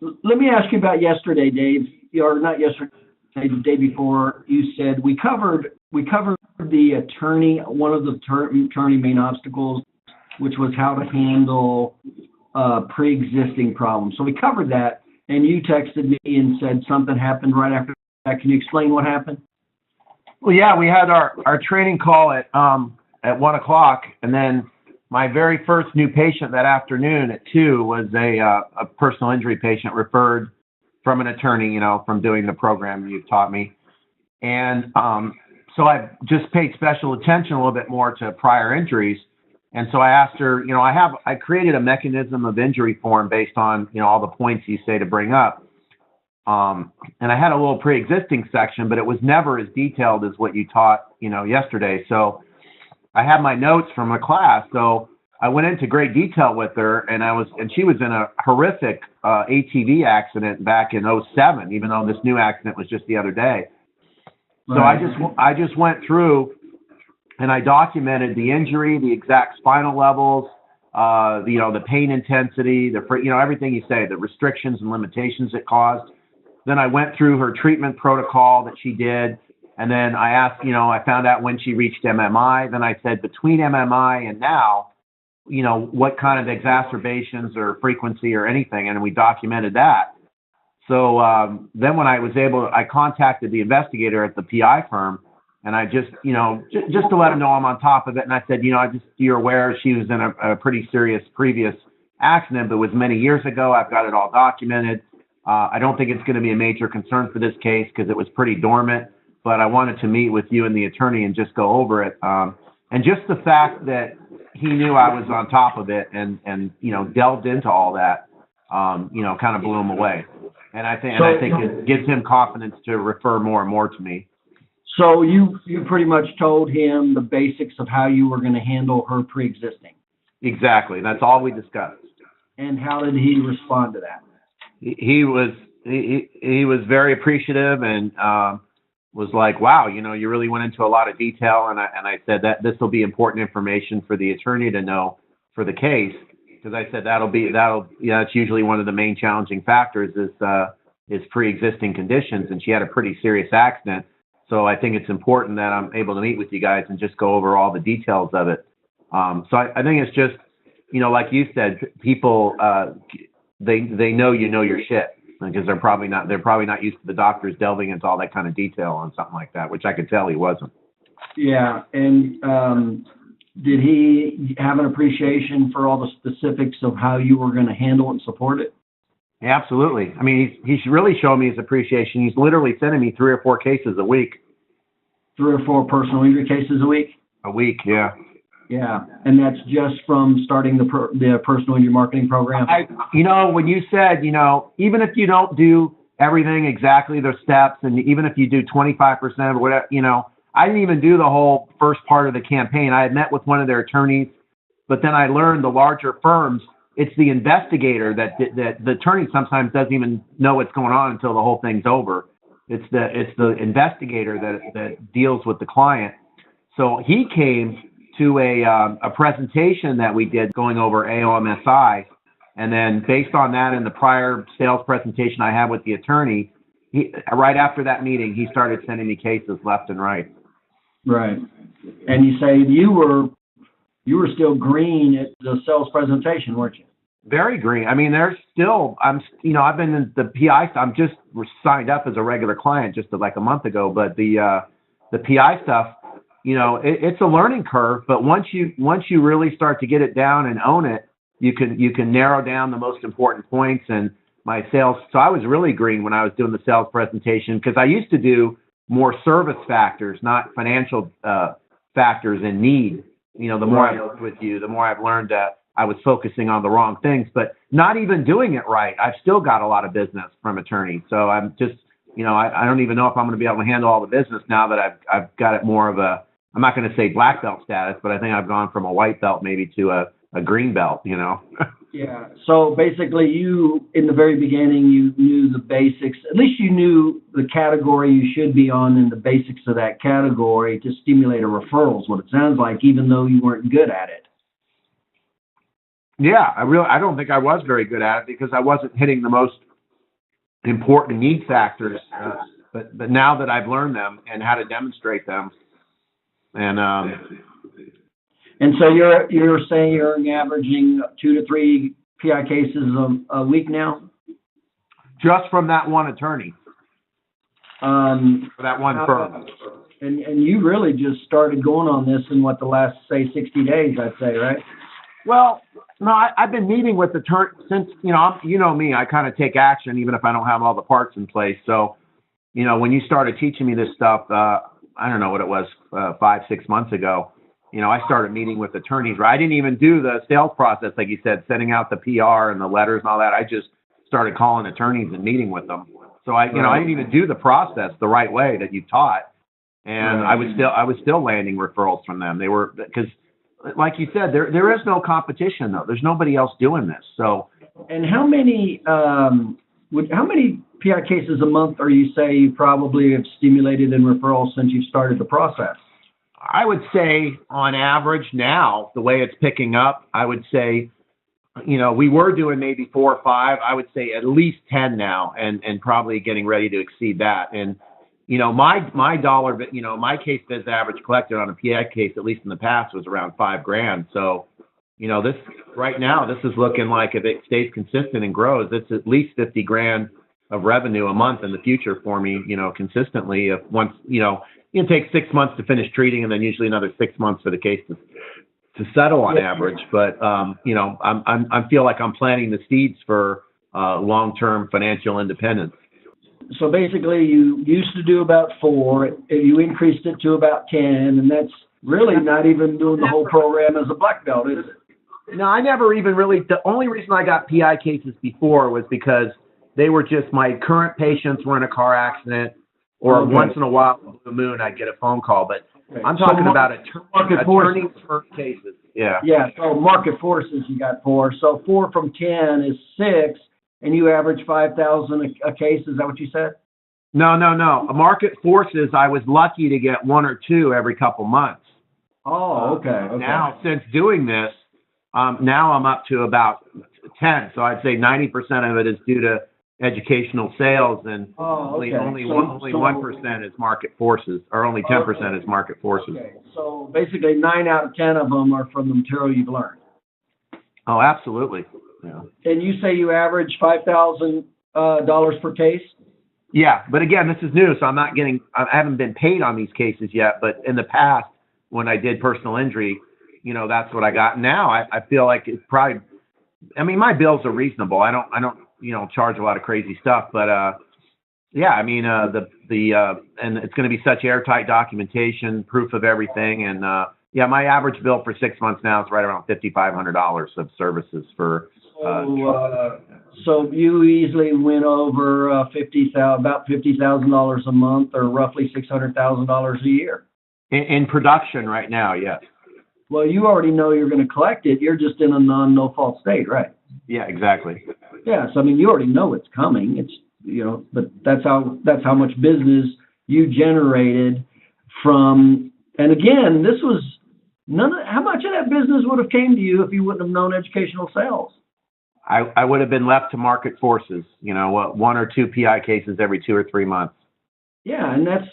Let me ask you about yesterday, Dave, or not yesterday, the day before. You said we covered the attorney, one of the attorney main obstacles, which was how to handle pre-existing problems. So we covered that, and you texted me and said something happened right after that. Can you explain what happened? Well, yeah, we had our training call at 1 o'clock, and then my very first new patient that afternoon at 2 was a personal injury patient referred from an attorney, from doing the program you've taught me. And so I just paid special attention a little bit more to prior injuries. And so I asked her, I created a mechanism of injury form based on, all the points you say to bring up. And I had a little pre-existing section, but it was never as detailed as what you taught, yesterday. So I had my notes from a class. So I went into great detail with her, and she was in a horrific ATV accident back in '07, even though this new accident was just the other day. So Right. I just went through and I documented the injury, the exact spinal levels, the pain intensity, everything you say, the restrictions and limitations it caused. Then I went through her treatment protocol that she did. And then I asked, I found out when she reached MMI. Then I said, between MMI and now, what kind of exacerbations or frequency or anything. And we documented that. So then when I contacted the investigator at the PI firm, and I just to let him know I'm on top of it. And I said, you're aware she was in a pretty serious previous accident, but it was many years ago. I've got it all documented. I don't think it's going to be a major concern for this case because it was pretty dormant, but I wanted to meet with you and the attorney and just go over it. And just the fact that he knew I was on top of it and delved into all that, kind of blew him away. And I think it gives him confidence to refer more and more to me. So you pretty much told him the basics of how you were going to handle her pre-existing. Exactly. That's all we discussed. And how did he respond to that? He was very appreciative and was like, wow, you really went into a lot of detail. And I said that this will be important information for the attorney to know for the case. Because I said that's usually one of the main challenging factors is pre-existing conditions. And she had a pretty serious accident. So I think it's important that I'm able to meet with you guys and just go over all the details of it. So I think it's just, like you said, people, they know your shit because they're probably not used to the doctors delving into all that kind of detail on something like that, which I could tell he wasn't. Yeah. And did he have an appreciation for all the specifics of how you were going to handle and support it? Absolutely. I mean, he's really showing me his appreciation. He's literally sending me 3 or 4 cases a week. 3 or 4 personal injury cases a week? A week, yeah. Yeah, and that's just from starting the personal injury marketing program? When you said, even if you don't do everything exactly, the steps, and even if you do 25% or whatever, I didn't even do the whole first part of the campaign. I had met with one of their attorneys, but then I learned the larger firms, it's the investigator that the attorney sometimes doesn't even know what's going on until the whole thing's over. It's the investigator that deals with the client. So he came to a presentation that we did going over AOMSI, and then based on that and the prior sales presentation I had with the attorney, right after that meeting, he started sending me cases left and right. Right. And you say you were still green at the sales presentation, weren't you? Very green. I mean, there's still, I've been in the PI, I'm just signed up as a regular client just like a month ago, but the PI stuff, it's a learning curve, but once you really start to get it down and own it, you can narrow down the most important points. And my sales, so I was really green when I was doing the sales presentation because I used to do more service factors, not financial factors and need. The more I've worked with you, the more I've learned that I was focusing on the wrong things, but not even doing it right. I've still got a lot of business from attorneys. So I'm just, I don't even know if I'm going to be able to handle all the business now that I've got it more of a, I'm not going to say black belt status, but I think I've gone from a white belt maybe to a green belt, Yeah. So basically you, in the very beginning, you knew the basics, at least you knew the category you should be on and the basics of that category to stimulate a referral is what it sounds like, even though you weren't good at it. Yeah, I don't think I was very good at it because I wasn't hitting the most important need factors. But now that I've learned them and how to demonstrate them, and so you're saying you're averaging 2 to 3 PI cases a week now? just from that one attorney, for that one firm. And you really just started going on this in the last, say, 60 days, I'd say, right? Well, no, I've been meeting with attorneys since, you know me, I kind of take action even if I don't have all the parts in place. So, when you started teaching me this stuff, I don't know what it was, 5-6 months ago, I started meeting with attorneys. Right? I didn't even do the sales process, like you said, sending out the PR and the letters and all that. I just started calling attorneys and meeting with them. So I didn't even do the process the right way that you taught. And I was still landing referrals from them. They were, because like you said, there is no competition though. There's nobody else doing this. So, and how many PI cases a month are you say you probably have stimulated in referrals since you started the process? I would say on average now, the way it's picking up, I would say, we were doing maybe 4 or 5. I would say at least 10 now, and probably getting ready to exceed that. And my dollar, my case visit average collected on a PI case, at least in the past, was around $5,000. So, this right now, this is looking like if it stays consistent and grows, it's at least $50,000 of revenue a month in the future for me, consistently. If once, it takes 6 months to finish treating, and then usually another 6 months for the case to settle on average. But, I feel like I'm planting the seeds for long-term financial independence. So basically, you used to do about 4, you increased it to about 10, and that's really not even doing the whole program as a black belt, is it? No, I never even really. The only reason I got PI cases before was because they were just my current patients were in a car accident, or once in a while, blue moon, I'd get a phone call. But I'm talking about attorney first cases. Yeah. Yeah. So market forces, you got 4. So 4 from 10 is 6. And you average 5,000 a case. Is that what you said? No. A market forces, I was lucky to get 1 or 2 every couple months. Oh, okay. Now, since doing this, now I'm up to about 10. So I'd say 90% of it is due to educational sales, and only 1% is market forces, or only 10% is market forces. Okay. So basically 9 out of 10 of them are from the material you've learned. Oh, absolutely. Yeah. And you say you average $5,000 per case? Yeah, but again, this is new, so I haven't been paid on these cases yet. But in the past, when I did personal injury, that's what I got. Now I feel like it's probably. I mean, my bills are reasonable. I don't charge a lot of crazy stuff, but yeah, I mean and it's going to be such airtight documentation, proof of everything, and yeah, my average bill for 6 months now is right around $5,500 of services for. So you easily went over about $50,000 a month, or roughly $600,000 a year. In production right now, yes. Well, you already know you're going to collect it. You're just in a no-fault state, right? Yeah, exactly. Yeah, so I mean, you already know it's coming. It's but that's how much business you generated from. And again, this was how much of that business would have came to you if you wouldn't have known educational sales? I would have been left to market forces, 1 or 2 PI cases every 2 or 3 months. Yeah, and that's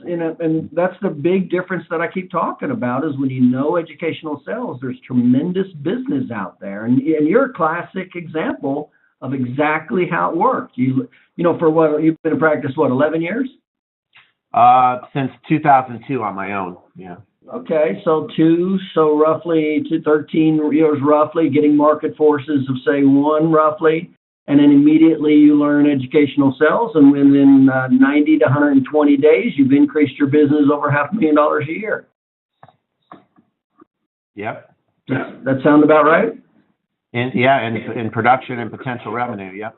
the big difference that I keep talking about is when you know educational sales, there's tremendous business out there, and you're a classic example of exactly how it worked. For what you've been in practice, 11 years? Since 2002 on my own. Yeah. Okay, so roughly to 13 years, roughly getting market forces of say 1 roughly, and then immediately you learn educational sales, and within 90 to 120 days, you've increased your business over $500,000 a year. Yep. That sound about right? In production and potential revenue. Yep.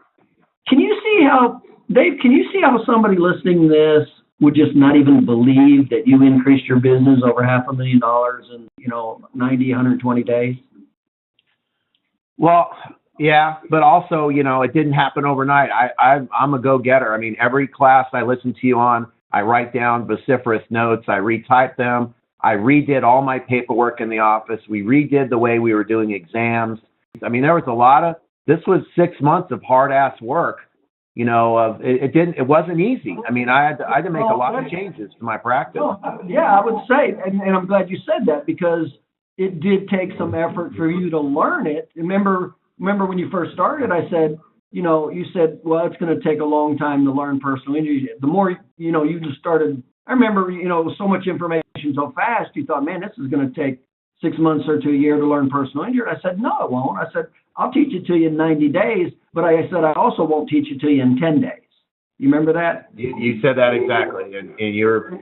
Can you see how, Dave? Can you see how somebody listening to this would just not even believe that you increased your business over $500,000 in 90, 120 days? Well, yeah, but also, it didn't happen overnight. I'm a go-getter. I mean, every class I listen to you on, I write down vociferous notes. I retype them. I redid all my paperwork in the office. We redid the way we were doing exams. I mean, this was 6 months of hard-ass work it wasn't easy. I mean, I had to make a lot of changes to my practice. Well, yeah, I would say, and I'm glad you said that, because it did take some effort for you to learn it. Remember when you first started, I said, you said, well, it's going to take a long time to learn personal injury. The more, you just started, I remember, so much information so fast, you thought, man, this is going to take 6 months or to a year to learn personal injury. I said, no, it won't. I said, I'll teach it to you in 90 days, but I said, I also won't teach it to you in 10 days. You remember that? You said that exactly, and you're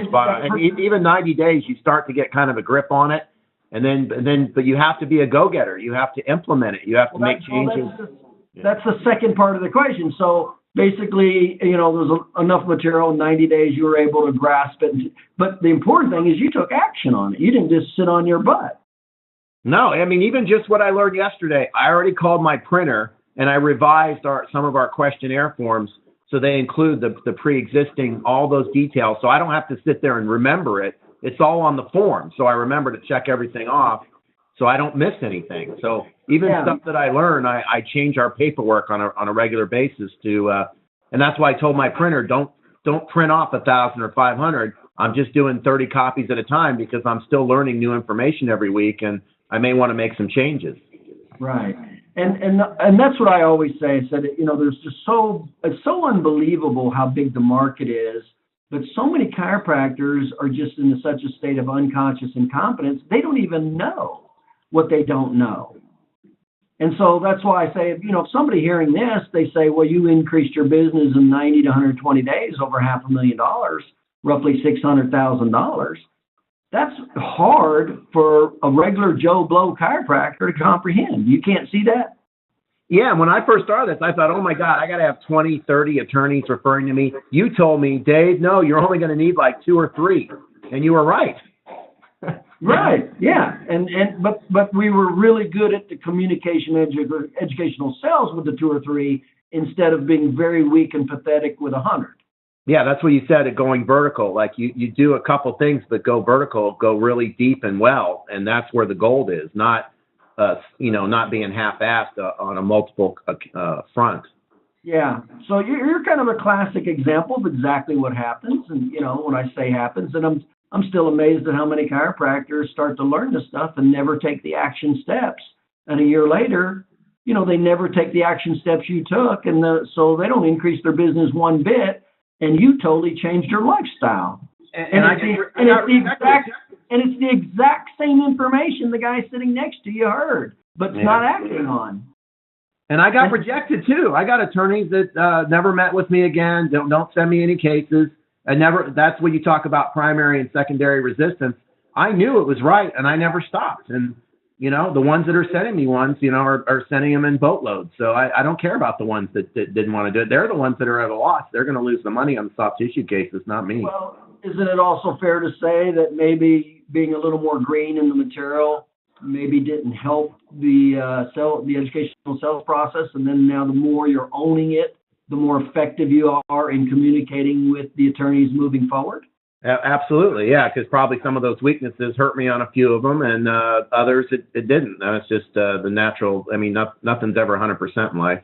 spot on. And even 90 days, you start to get kind of a grip on it, but you have to be a go-getter. You have to implement it. You have to make changes. That's the second part of the equation. So basically, there's enough material in 90 days you were able to grasp it. But the important thing is you took action on it. You didn't just sit on your butt. No, I mean, even just what I learned yesterday, I already called my printer and I revised some of our questionnaire forms so they include the pre-existing, all those details. So I don't have to sit there and remember it. It's all on the form. So I remember to check everything off so I don't miss anything. So even stuff that I learn, I change our paperwork on a regular basis and that's why I told my printer, don't print off 1,000 or 500. I'm just doing 30 copies at a time because I'm still learning new information every week and I may want to make some changes. Right. And that's what I always say. I said, there's just it's so unbelievable how big the market is, but so many chiropractors are just in such a state of unconscious incompetence, they don't even know what they don't know. And so that's why I say, if somebody hearing this, they say, well, you increased your business in 90 to 120 days over $500,000, roughly $600,000. That's hard for a regular Joe Blow chiropractor to comprehend. You can't see that? Yeah, when I first started this, I thought, oh, my God, I got to have 20, 30 attorneys referring to me. You told me, Dave, no, you're only going to need like 2 or 3. And you were right. Right, yeah. But we were really good at the communication educational sales with the 2 or 3 instead of being very weak and pathetic with 100. Yeah, that's what you said, at going vertical. Like you do a couple things, but go vertical, go really deep and well, and that's where the gold is. Not being half-assed on a multiple front. Yeah. So you're kind of a classic example of exactly what happens. And when I say happens, and I'm still amazed at how many chiropractors start to learn this stuff and never take the action steps. And a year later, they never take the action steps you took, and so they don't increase their business one bit. And you totally changed your lifestyle. It's the exact same information the guy sitting next to you heard, but not acting on. And I got rejected too. I got attorneys that never met with me again. Don't send me any cases. That's when you talk about primary and secondary resistance. I knew it was right, and I never stopped. And the ones that are sending me are sending them in boatloads. So I don't care about the ones that didn't want to do it. They're the ones that are at a loss. They're going to lose the money on the soft tissue cases, not me. Well, isn't it also fair to say that maybe being a little more green in the material maybe didn't help the educational sales process? And then now the more you're owning it, the more effective you are in communicating with the attorneys moving forward? Absolutely, yeah, because probably some of those weaknesses hurt me on a few of them, and others it didn't. It's just the natural. I mean, nothing's ever 100% in life.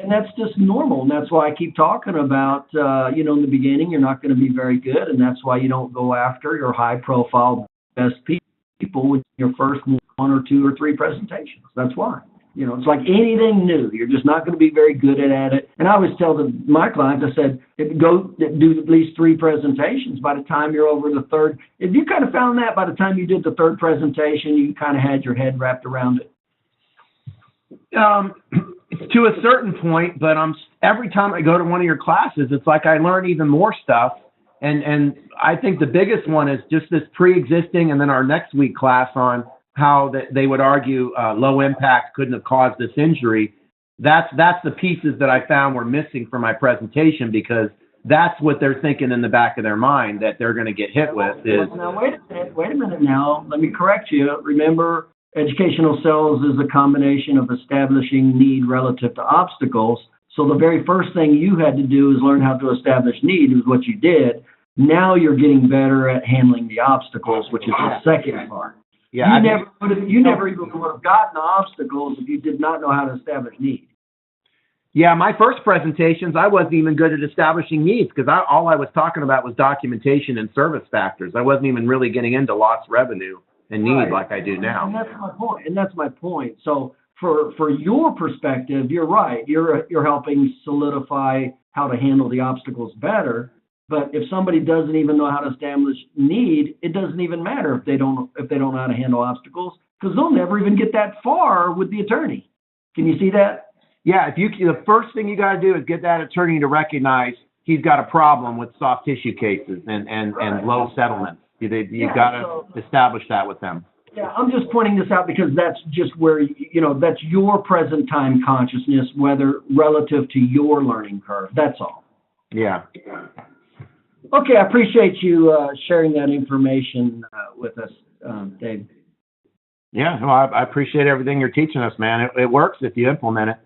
And that's just normal, and that's why I keep talking about, in the beginning, you're not going to be very good, and that's why you don't go after your high-profile best people with your first 1 or 2 or 3 presentations. That's why. It's like anything new. You're just not going to be very good at it. And I always tell my clients, I said, go do at least 3 presentations. By the time you're over the third, if you kind of found that by the time you did the 3rd presentation, you kind of had your head wrapped around it. To a certain point, but every time I go to one of your classes, it's like I learn even more stuff. And I think the biggest one is just this pre-existing, and then our next week class on how they would argue low impact couldn't have caused this injury. That's the pieces that I found were missing from my presentation, because that's what they're thinking in the back of their mind that they're going to get hit with. Now, wait a minute now. Let me correct you. Remember, educational sales is a combination of establishing need relative to obstacles. So the very first thing you had to do is learn how to establish need, is what you did. Now you're getting better at handling the obstacles, which is the second part. Yeah, you never even would have gotten the obstacles if you did not know how to establish need. Yeah, my first presentations, I wasn't even good at establishing needs because all I was talking about was documentation and service factors. I wasn't even really getting into lost revenue and need Right. like I do now. And that's my point. And that's my point. So for your perspective, you're right. You're helping solidify how to handle the obstacles better. But if somebody doesn't even know how to establish need, it doesn't even matter if they don't know how to handle obstacles because they'll never even get that far with the attorney. Can you see that? Yeah, the first thing you got to do is get that attorney to recognize he's got a problem with soft tissue cases and low settlements. You've got to establish that with them. Yeah, I'm just pointing this out because that's just where, that's your present time consciousness, whether relative to your learning curve. That's all. Yeah. Okay, I appreciate you sharing that information with us, Dave. Yeah, well, I appreciate everything you're teaching us, man. It works if you implement it.